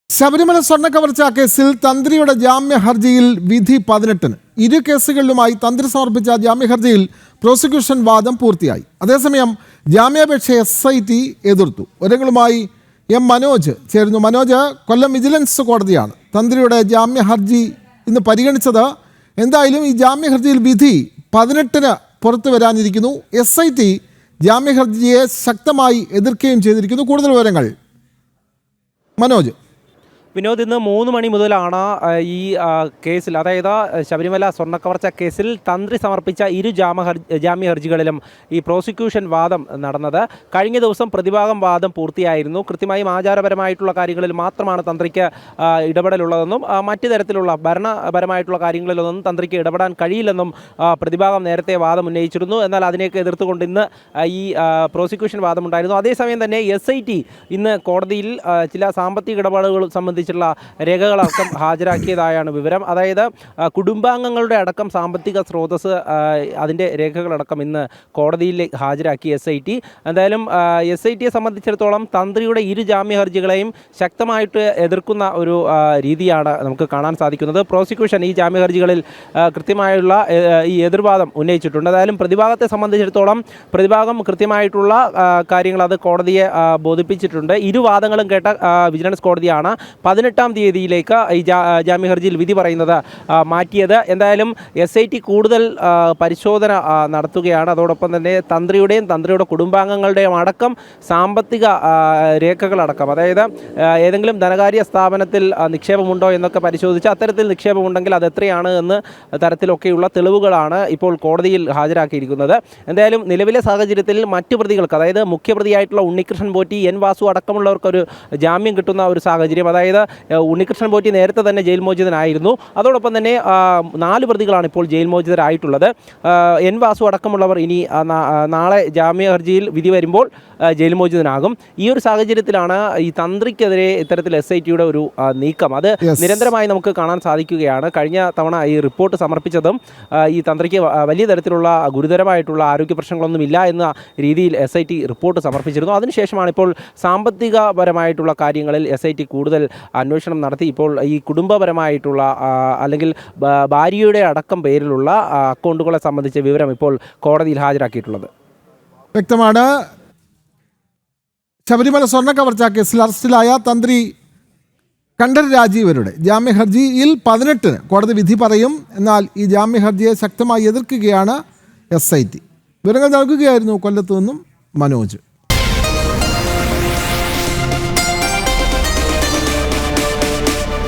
ശബരിമല സ്വർണ്ണക്കവർച്ച കേസിൽ തന്ത്രിയുടെ ജാമ്യ ഹർജിയിൽ വിധി 18-ന്. ഇരു കേസുകളിലുമായി തന്ത്രി സമർപ്പിച്ച ജാമ്യ ഹർജിയിൽ പ്രോസിക്യൂഷൻ വാദം പൂർത്തിയായി. അതേസമയം ജാമ്യാപേക്ഷ SIT എതിർത്തു. വിവരങ്ങളുമായി മനോജ് ചേരുന്നു. മനോജ്, കൊല്ലം വിജിലൻസ് കോടതിയാണ് തന്ത്രിയുടെ ജാമ്യ ഹർജി ഇന്ന് പരിഗണിച്ചത്. എന്തായാലും ഈ ജാമ്യ ഹർജിയിൽ വിധി 18-ന് പുറത്തു വരാനിരിക്കുന്നു. SIT ജാമ്യ ഹർജിയെ ശക്തമായി എതിർക്കുകയും ചെയ്തിരിക്കുന്നു. കൂടുതൽ വിവരങ്ങൾ മനോജ്. വിനോദ്, ഇന്ന് 3 മണി മുതലാണ് ഈ കേസിൽ, അതായത് ശബരിമല സ്വർണ്ണക്കവർച്ച കേസിൽ തന്ത്രി സമർപ്പിച്ച ഇരു ജാമ്യ ഹർജികളിലും ഈ പ്രോസിക്യൂഷൻ വാദം നടന്നത്. കഴിഞ്ഞ ദിവസം പ്രതിഭാഗം വാദം പൂർത്തിയായിരുന്നു. കൃത്യമായും ആചാരപരമായിട്ടുള്ള കാര്യങ്ങളിൽ മാത്രമാണ് തന്ത്രിക്ക് ഇടപെടലുള്ളതെന്നും മറ്റു തരത്തിലുള്ള ഭരണപരമായിട്ടുള്ള കാര്യങ്ങളിലൊന്നും തന്ത്രിക്ക് ഇടപെടാൻ കഴിയില്ലെന്നും പ്രതിഭാഗം നേരത്തെ വാദം ഉന്നയിച്ചിരുന്നു. എന്നാൽ അതിനെയൊക്കെ എതിർത്തുകൊണ്ട് ഇന്ന് ഈ പ്രോസിക്യൂഷൻ വാദമുണ്ടായിരുന്നു. അതേസമയം തന്നെ SIT ഇന്ന് കോടതിയിൽ ചില സാമ്പത്തിക ഇടപാടുകൾ സംബന്ധിച്ച് രേഖകളടക്കം ഹാജരാക്കിയതായാണ് വിവരം. അതായത് കുടുംബാംഗങ്ങളുടെ അടക്കം സാമ്പത്തിക സ്രോതസ്, അതിൻ്റെ രേഖകളടക്കം ഇന്ന് കോടതിയിൽ ഹാജരാക്കി SIT. എന്തായാലും SITയെ സംബന്ധിച്ചിടത്തോളം തന്ത്രിയുടെ ഇരു ജാമ്യ ഹർജികളെയും ശക്തമായിട്ട് എതിർക്കുന്ന ഒരു രീതിയാണ് നമുക്ക് കാണാൻ സാധിക്കുന്നത്. പ്രോസിക്യൂഷൻ ഈ ജാമ്യ ഹർജികളിൽ കൃത്യമായുള്ള ഈ എതിർവാദം ഉന്നയിച്ചിട്ടുണ്ട്. എന്തായാലും പ്രതിഭാഗത്തെ സംബന്ധിച്ചിടത്തോളം പ്രതിഭാഗം കൃത്യമായിട്ടുള്ള കാര്യങ്ങൾ അത് കോടതിയെ ബോധിപ്പിച്ചിട്ടുണ്ട്. ഇരുവാദങ്ങളും കേട്ട വിജിലൻസ് കോടതിയാണ് 18-ാം തീയതിയിലേക്ക് ഈ ജാമ്യ ഹർജിയിൽ വിധി പറയുന്നത് മാറ്റിയത്. എന്തായാലും SIT കൂടുതൽ പരിശോധന നടത്തുകയാണ്. അതോടൊപ്പം തന്നെ തന്ത്രിയുടെ കുടുംബാംഗങ്ങളുടെയും അടക്കം സാമ്പത്തിക രേഖകളടക്കം, അതായത് ഏതെങ്കിലും ധനകാര്യ സ്ഥാപനത്തിൽ നിക്ഷേപമുണ്ടോ എന്നൊക്കെ പരിശോധിച്ച് അത്തരത്തിൽ നിക്ഷേപമുണ്ടെങ്കിൽ അത് എത്രയാണ് എന്ന തരത്തിലൊക്കെയുള്ള തെളിവുകളാണ് ഇപ്പോൾ കോടതിയിൽ ഹാജരാക്കിയിരിക്കുന്നത്. എന്തായാലും നിലവിലെ സാഹചര്യത്തിൽ മറ്റു പ്രതികൾക്ക്, അതായത് മുഖ്യപ്രതിയായിട്ടുള്ള ഉണ്ണികൃഷ്ണൻ പോറ്റി, N വാസു അടക്കമുള്ളവർക്കൊരു ജാമ്യം കിട്ടുന്ന ഒരു സാഹചര്യം. അതായത് ഉണ്ണികൃഷ്ണൻ പോറ്റി നേരത്തെ തന്നെ ജയിൽ മോചിതനായിരുന്നു. അതോടൊപ്പം തന്നെ 4 പ്രതികളാണ് ഇപ്പോൾ ജയിൽ മോചിതരായിട്ടുള്ളത്. N വാസു അടക്കമുള്ളവർ ഇനി നാളെ ജാമ്യ ഹർജിയിൽ വിധി വരുമ്പോൾ ജയിൽ മോചിതനാകും. ഈ ഒരു സാഹചര്യത്തിലാണ് ഈ തന്ത്രിക്കെതിരെ ഇത്തരത്തിൽ SITയുടെ ഒരു നീക്കം. അത് നിരന്തരമായി നമുക്ക് കാണാൻ സാധിക്കുകയാണ്. കഴിഞ്ഞ തവണ ഈ റിപ്പോർട്ട് സമർപ്പിച്ചതും ഈ തന്ത്രിക്ക് വലിയ തരത്തിലുള്ള ഗുരുതരമായിട്ടുള്ള ആരോഗ്യ പ്രശ്നങ്ങളൊന്നുമില്ല എന്ന രീതിയിൽ SIT റിപ്പോർട്ട് സമർപ്പിച്ചിരുന്നു. അതിനുശേഷമാണ് ഇപ്പോൾ സാമ്പത്തികപരമായിട്ടുള്ള കാര്യങ്ങളിൽ SIT കൂടുതൽ അന്വേഷണം നടത്തി ഇപ്പോൾ ഈ കുടുംബപരമായിട്ടുള്ള അല്ലെങ്കിൽ ഭാര്യയുടെ അടക്കം പേരിലുള്ള അക്കൗണ്ടുകളെ സംബന്ധിച്ച വിവരം ഇപ്പോൾ കോടതിയിൽ ഹാജരാക്കിയിട്ടുള്ളത്. വ്യക്തമാണ്. ശബരിമല സ്വർണ്ണക്കവർച്ച കേസിൽ അറസ്റ്റിലായ തന്ത്രി കണ്ഠരര് രാജീവരുടെ ജാമ്യ ഹർജിയിൽ 18-ന് കോടതി വിധി പറയും. എന്നാൽ ഈ ജാമ്യ ഹർജിയെ ശക്തമായി എതിർക്കുകയാണ് SIT. വിവരങ്ങൾ നൽകുകയായിരുന്നു കൊല്ലത്തു നിന്നും മനോജ്.